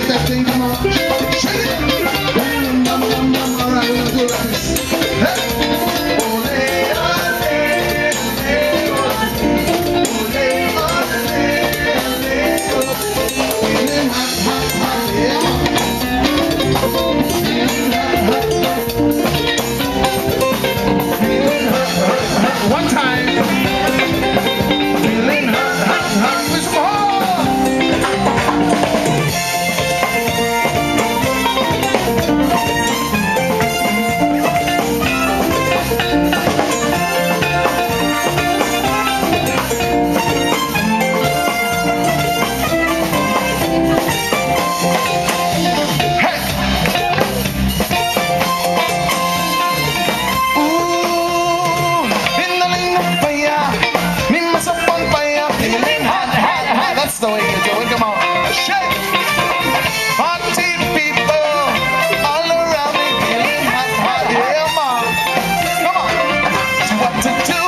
shake that thing, come on. Shake it. All right, we're gonna do it like this. Hey. One time. Feeling hot, hot, hot. Let's go. That's the way you do it. Come on. Shake. Party people all around me feeling hot, hot. Yeah, mom. Come on. So what to do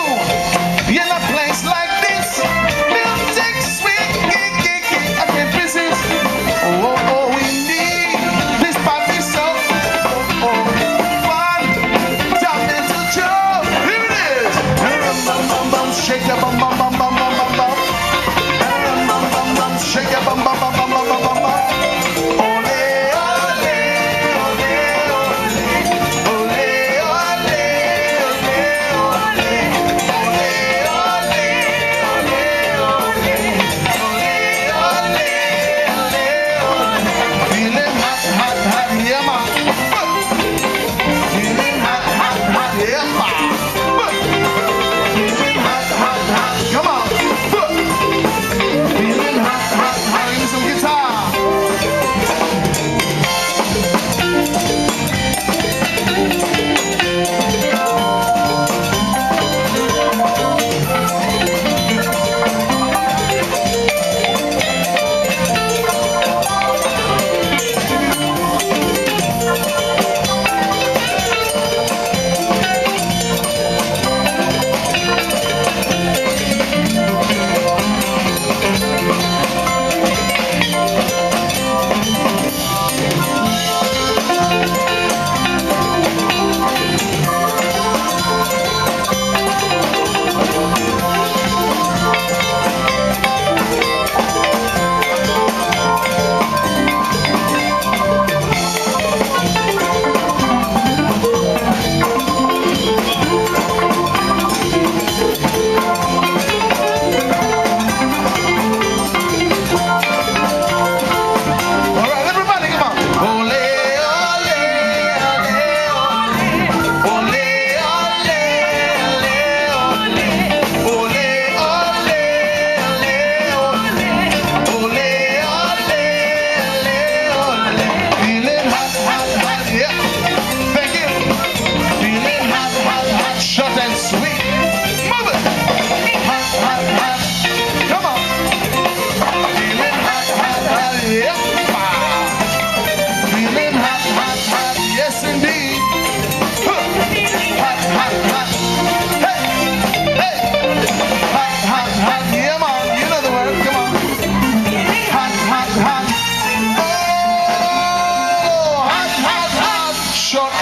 in a place like this? Music, sweet, I can't resist. Oh, oh, we need this party so fun. Jump into joke. Here it is. Bum, bum, bum, shake your bum, bum, bum, bum, bum, bum, bum. Shake your bum bum bum bum bum bum bum bum. Ole ole ole ole ole ole ole. Feeling hot hot hot yeah ma. Feeling hot hot hot yeah ma. Feeling hot hot hot. Come on. Feeling hot. Some guitar.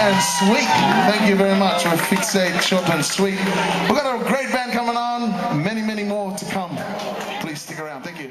And sweet. Thank you very much. We're Fixate, short and sweet. We've got a great band coming on. Many, many more to come. Please stick around. Thank you.